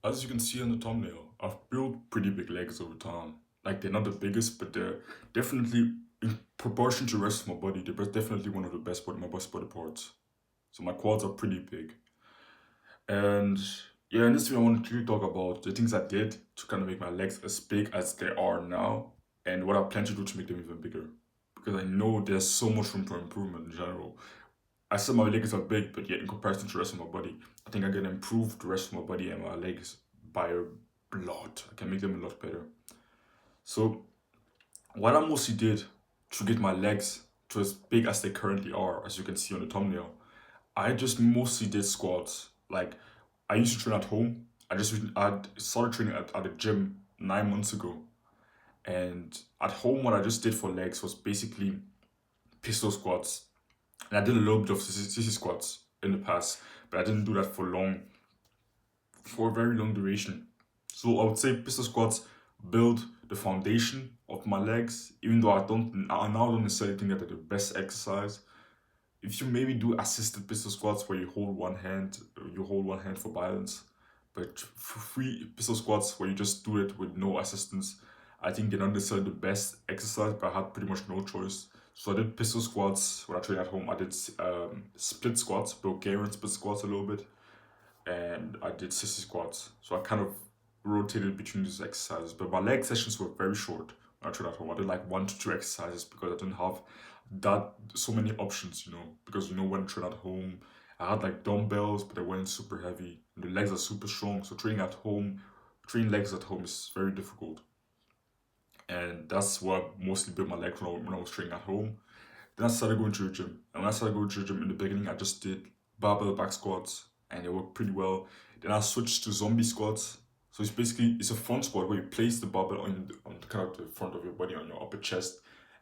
As you can see on the thumbnail, I've built pretty big legs over time. Like they're not the biggest, but they're definitely in proportion to the rest of my body. They're definitely one of the my best body parts. So my quads are pretty big. And yeah, in this video, I want to talk about the things I did to kind of make my legs as big as they are now, and what I plan to do to make them even bigger. Because I know there's so much room for improvement in general. I said my legs are big, but yet in comparison to the rest of my body, I think I can improve the rest of my body and my legs by a lot. I can make them a lot better. So what I mostly did to get my legs to as big as they currently are, as you can see on the thumbnail, I just mostly did squats. Like I used to train at home. I started training at the gym 9 months ago, and at home what I just did for legs was basically pistol squats, and I did a little bit of sissy squats in the past, but I didn't do that for a very long duration. So I would say pistol squats build the foundation of my legs, even though I now don't necessarily think that they're the best exercise. If you maybe do assisted pistol squats where you hold one hand for balance, but for free pistol squats where you just do it with no assistance, I think they're not necessarily the best exercise, but I had pretty much no choice. So I did pistol squats when I trained at home. I did split squats, Bulgarian split squats a little bit, and I did sissy squats. So I kind of rotated between these exercises. But my leg sessions were very short when I trained at home. I did like 1 to 2 exercises because I didn't have that so many options, because when I train at home, I had like dumbbells, but they weren't super heavy. And the legs are super strong. So training legs at home is very difficult. And that's what I mostly built my legs when I was training at home. Then I started going to the gym. And when I started going to the gym in the beginning, I just did barbell back squats and it worked pretty well. Then I switched to zombie squats. So it's a front squat where you place the barbell on the kind of the front of your body, on your upper chest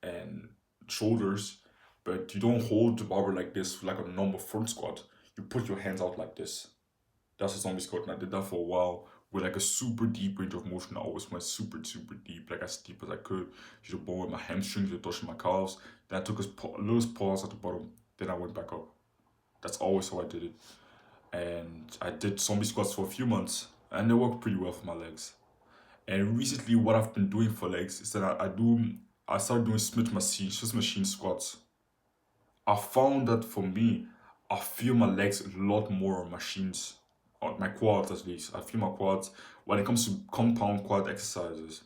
and shoulders, but you don't hold the barbell like this like a normal front squat. You put your hands out like this. That's a zombie squat, and I did that for a while with like a super deep range of motion. I always went super, super deep, like as deep as I could. To the bone with my hamstrings, with touching my calves. Then I took a little pause at the bottom. Then I went back up. That's always how I did it. And I did zombie squats for a few months, and they worked pretty well for my legs. And recently, what I've been doing for legs is that I started doing Smith machine squats. I found that for me, I feel my legs a lot more on machines, on my quads at least. I feel my quads when it comes to compound quad exercises.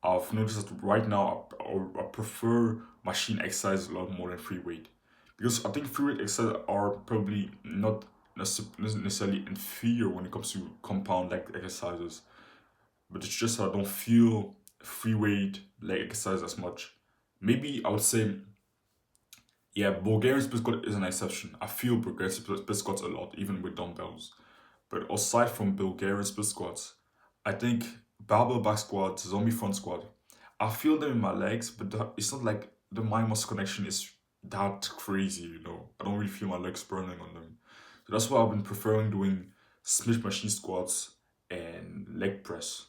I've noticed that right now I prefer machine exercise a lot more than free weight, because I think free weight exercises are probably not necessarily inferior when it comes to compound leg exercises, but it's just that I don't feel free weight leg exercise as much. Maybe I would say, yeah, Bulgarian split squat is an exception. I feel Bulgarian split squats a lot, even with dumbbells. But aside from Bulgarian split squats, I think barbell back squat, zombie front squat, I feel them in my legs, but it's not like the mind muscle connection is that crazy. I don't really feel my legs burning on them. So that's why I've been preferring doing Smith machine squats and leg press.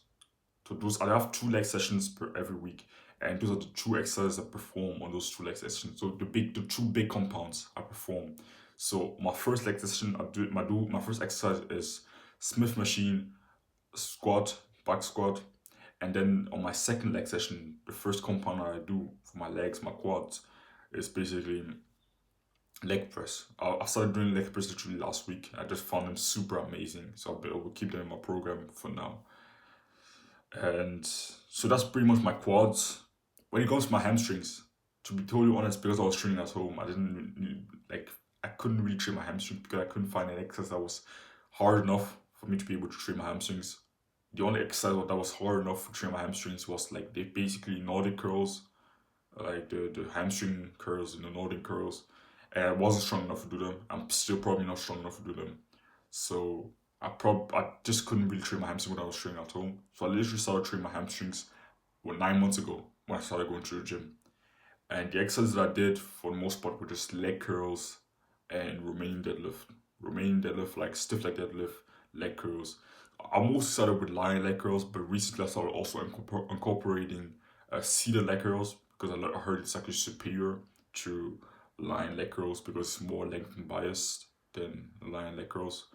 So I have 2 leg sessions per every week, and those are the 2 exercises I perform on those 2 leg sessions. So the 2 big compounds I perform. So my first leg session, my first exercise is Smith machine squat, back squat, and then on my second leg session, the first compound I do for my legs, my quads, is basically leg press. I started doing leg press literally last week. I just found them super amazing, so I will keep them in my program for now. And so that's pretty much my quads. When it comes to my hamstrings, to be totally honest, because I was training at home, I couldn't really train my hamstrings because I couldn't find an exercise that was hard enough for me to be able to train my hamstrings. The only exercise that was hard enough to train my hamstrings was like they basically Nordic curls, like the hamstring curls and the Nordic curls. And I wasn't strong enough to do them. I'm still probably not strong enough to do them. So I just couldn't really train my hamstring when I was training at home. So I literally started training my hamstrings 9 months ago when I started going to the gym. And the exercises that I did for the most part were just leg curls and Romanian deadlift. Romanian deadlift, like stiff leg deadlift, leg curls. I mostly started with lying leg curls, but recently I started also incorporating seated leg curls because I heard it's actually superior to lying leg curls because it's more length and biased than lying leg curls.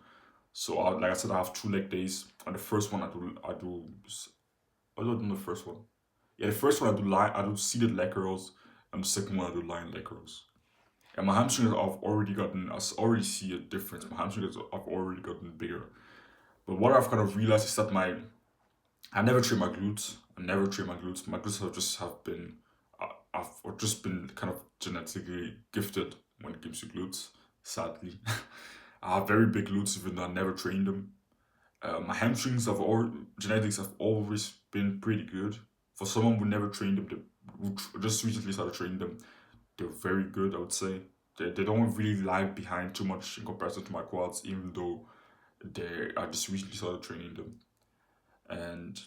So like I said, I have 2 leg days. On the first one, what do I do on the first one? Yeah, the first one I do seated leg curls, and the second one I do lying leg curls. And my hamstrings I already see a difference. My hamstrings have already gotten bigger. But what I've kind of realized is that I never train my glutes. I never train my glutes. My glutes have been, I've just been kind of genetically gifted when it comes to glutes. Sadly, I have very big glutes even though I never trained them. My hamstrings have all genetics have always been pretty good. For someone who never trained them, who just recently started training them, they're very good. I would say they don't really lag behind too much in comparison to my quads, even though I just recently started training them. And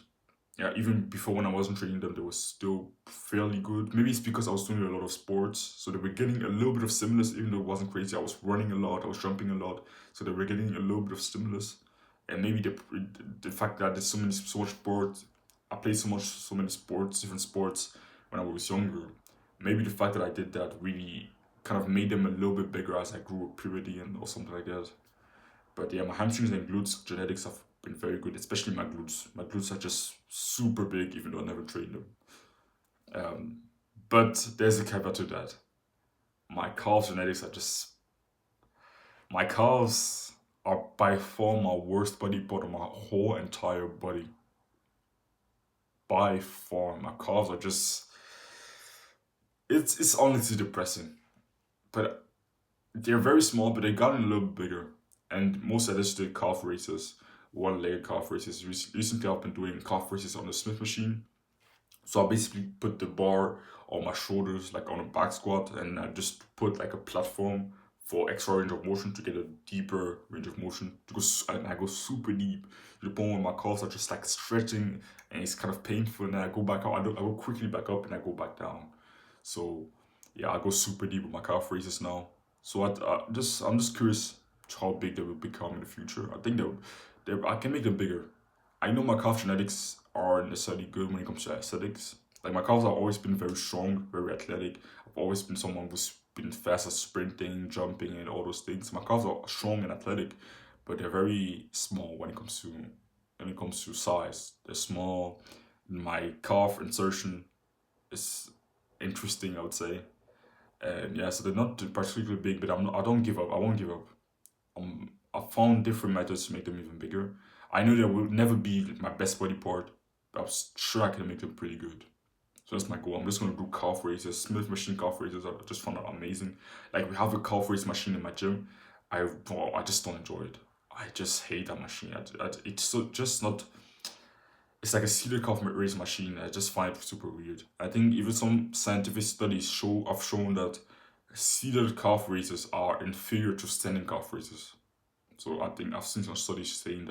yeah, even before when I wasn't training them, they were still fairly good. Maybe it's because I was doing a lot of sports, so they were getting a little bit of stimulus, even though it wasn't crazy. I was running a lot, I was jumping a lot, so they were getting a little bit of stimulus. And maybe the fact that there's so much sports, I played so many sports, different sports when I was younger. Maybe the fact that I did that really kind of made them a little bit bigger as I grew with puberty and or something like that. But yeah, my hamstrings and glutes genetics have been very good, especially my glutes. My glutes are just super big, even though I never trained them. Um, but there's a caveat to that. My calves genetics are just my calves are by far my worst body part of my whole entire body. By far, my calves are just it's honestly depressing. But they're very small, but they gotten a little bit bigger. And most of this did calf races, one-legged calf races. Recently, I've been doing calf races on the Smith machine. So I basically put the bar on my shoulders, like on a back squat, and I just put like a platform for extra range of motion to get a deeper range of motion. And I go super deep to the point where my calves are just like stretching, and it's kind of painful. And then I go back out. I go quickly back up, and I go back down. So yeah, I go super deep with my calf raises now. So I'm just curious how big they will become in the future. I think I can make them bigger. I know my calf genetics aren't necessarily good when it comes to aesthetics. Like my calves have always been very strong, very athletic. I've always been someone who's been fast at sprinting, jumping, and all those things. My calves are strong and athletic, but they're very small when it comes to size. They're small. My calf insertion is interesting, I would say. And yeah, so they're not particularly big, but I don't give up. I won't give up. I found different methods to make them even bigger. I know they will never be my best body part, but I'm sure I can make them pretty good. So that's my goal. I'm just gonna do calf raises. Smith machine calf raises. I just found that amazing. Like we have a calf raise machine in my gym. I just don't enjoy it. I just hate that machine. It's so just not. It's like a seated calf raise machine. I just find it super weird. I think even some scientific studies have shown that seated calf raises are inferior to standing calf raises. So I think I've seen some studies saying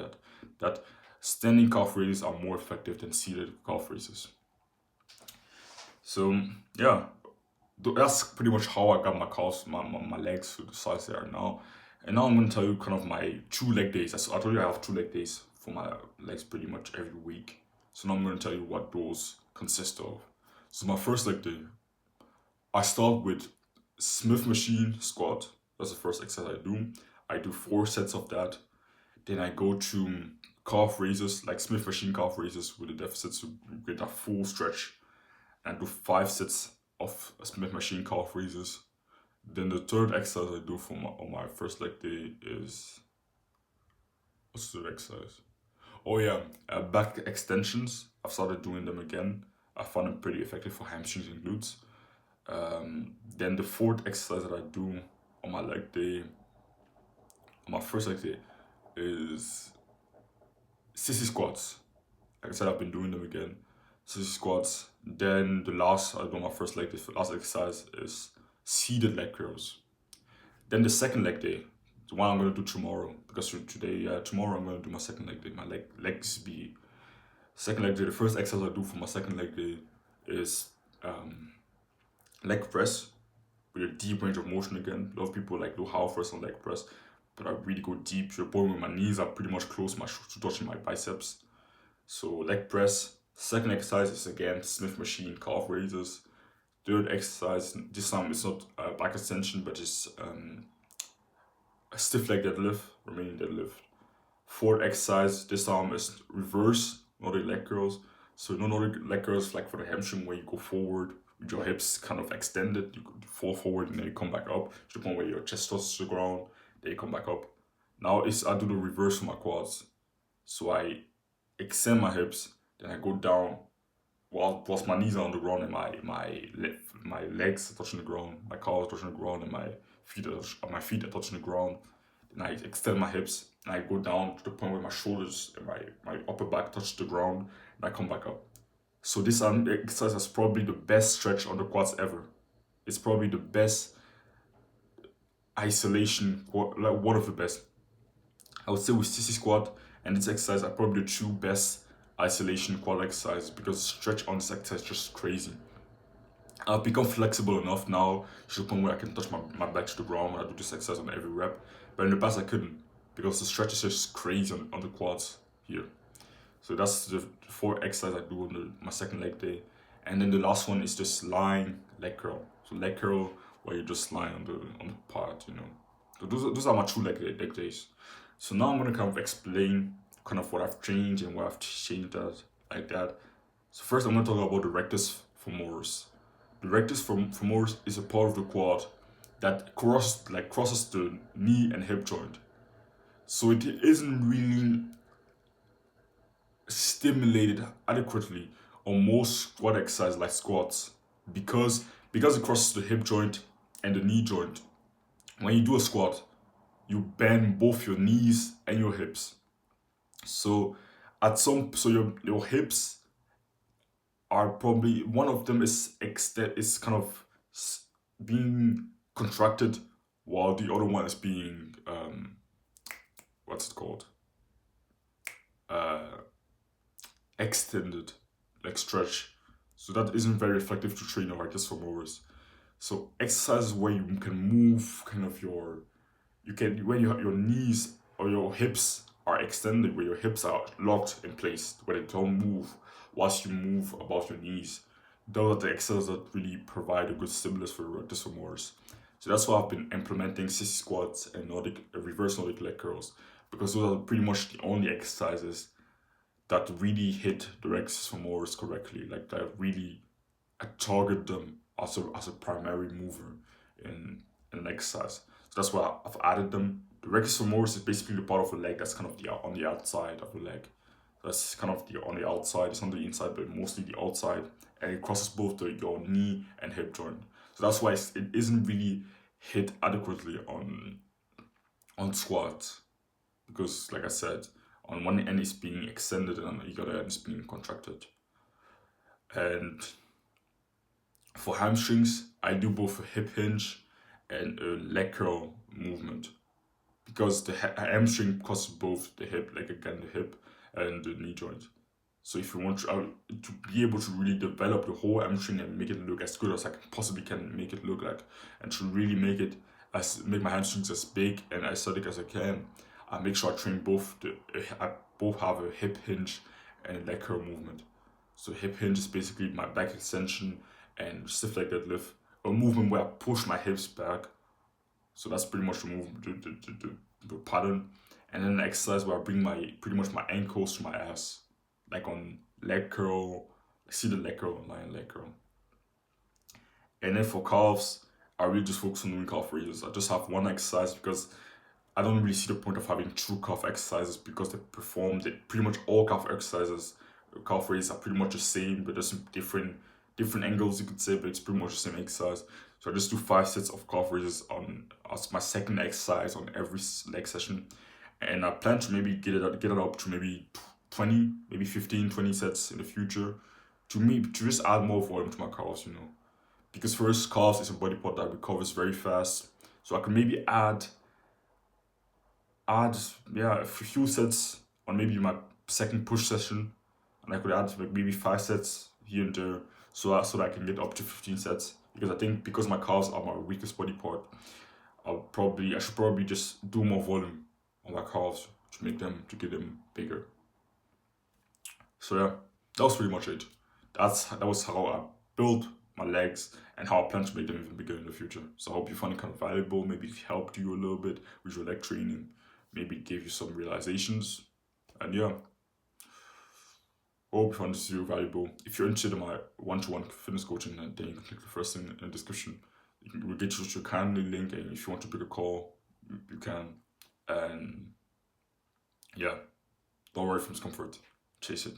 that standing calf raises are more effective than seated calf raises. So yeah, that's pretty much how I got my calves, my legs to the size they are now. And now I'm gonna tell you kind of my 2 leg days. I told you I have 2 leg days for my legs pretty much every week. So now I'm gonna tell you what those consist of. So my first leg day, I start with Smith machine squat. That's the first exercise I do. I do 4 sets of that. Then I go to calf raises, like Smith machine calf raises with the deficits to get a full stretch. And do 5 sets of Smith machine calf raises. Then the third exercise I do on my first leg day is what's the exercise? Oh yeah, back extensions. I've started doing them again. I found them pretty effective for hamstrings and glutes. Then the fourth exercise that I do on my leg day, on my first leg day, is sissy squats. Like I said, I've been doing them again. Sissy squats. Then the last I do on my first leg day, the last exercise is seated leg curls. Then the second leg day, the one I'm gonna do tomorrow, because tomorrow I'm gonna do my second leg day. My legs be second leg day. The first exercise I do for my second leg day is leg press with a deep range of motion again. A lot of people like do half press and leg press, but I really go deep to the point where my knees are pretty much close to touching my biceps. So leg press. Second exercise is again Smith machine calf raises. Third exercise, this time it's not a back extension, but it's a stiff leg deadlift, remaining deadlift. Fourth exercise this time is reverse Nordic leg curls. So Nordic leg curls like for the hamstring where you go forward with your hips kind of extended, you fall forward and then you come back up to the point where your chest touches the ground, then you come back up. Now it's I do the reverse for my quads. So I extend my hips, then I go down whilst my knees are on the ground and my legs are touching the ground, my calves are touching the ground, and my feet are touching the ground. Then I extend my hips and I go down to the point where my shoulders and my upper back touch the ground, and I come back up. So this exercise is probably the best stretch on the quads ever. It's probably the best isolation, like one of the best. I would say with sissy squat and this exercise are probably the two best isolation quad exercises because the stretch on this exercise is just crazy. I've become flexible enough now to the point where I can touch my back to the ground when I do this exercise on every rep. But in the past I couldn't because the stretch is just crazy on the quads here. So that's the four exercises I do on my second leg day. And then the last one is just lying leg curl. So leg curl where you just lie on the part, you know. So those are my two leg days. So now I'm gonna kind of explain kind of what I've changed and what I've changed that like that. So first I'm gonna talk about the rectus femoris. The rectus femoris is a part of the quad that crosses the knee and hip joint. So it isn't really stimulated adequately on most squat exercises like squats because it crosses the hip joint and the knee joint. When you do a squat, you bend both your knees and your hips. So your hips are probably one of them is kind of being contracted while the other one is being what's it called extended, like stretch. So that isn't very effective to train your rectus femoris. So exercises where you can move kind of when you have your knees or your hips are extended, where your hips are locked in place, where they don't move whilst you move above your knees. Those are the exercises that really provide a good stimulus for the rectus femoris. So that's why I've been implementing sissy squats and reverse Nordic leg curls, because those are pretty much the only exercises that really hit the rectus femoris correctly, like that really target them as a primary mover in an exercise. So that's why I've added them. The rectus femoris is basically the part of the leg that's kind of on the outside of the leg. That's kind of on the outside. It's on the inside, but mostly the outside, and it crosses both your knee and hip joint. So that's why it isn't really hit adequately on squats, because like I said, on one end it's being extended and on the other end it's being contracted. And for hamstrings, I do both a hip hinge and a leg curl movement, because the hamstring crosses both the hip, like again the hip and the knee joint. So if you want to be able to really develop the whole hamstring and make it look as good as I possibly can make it look like, and to really make my hamstrings as big and aesthetic as I can, I make sure I train I both have a hip hinge and a leg curl movement. So hip hinge is basically my back extension and stiff leg deadlift, a movement where I push my hips back. So that's pretty much the movement, the pattern. And then an exercise where I bring pretty much my ankles to my ass, like on leg curl. See the leg curl, lying leg curl. And then for calves, I really just focus on doing calf raises. I just have one exercise because I don't really see the point of having two calf exercises, because pretty much all calf raises are pretty much the same, but there's some different angles, you could say, but it's pretty much the same exercise. So I just do 5 sets of calf raises as my second exercise on every leg session. And I plan to maybe get it up to maybe 20, maybe 15, 20 sets in the future to just add more volume to my calves, you know. Because first, calves is a body part that recovers very fast. So I can maybe add a few sets on maybe my second push session. And I could add maybe 5 sets here and there so that I can get up to 15 sets. Because I think because my calves are my weakest body part, I should probably just do more volume on my calves to get them bigger. So yeah, that was pretty much it. That was how I built my legs and how I plan to make them even bigger in the future. So I hope you find it kind of valuable. Maybe it helped you a little bit with your leg training. maybe gave you some realizations. And yeah, hope you found this video valuable. If you're interested in my one-to-one fitness coaching, then you can click the first thing in the description. We'll get you to your Calendly link, and if you want to pick a call, you can. And yeah, don't worry from discomfort. Chase it.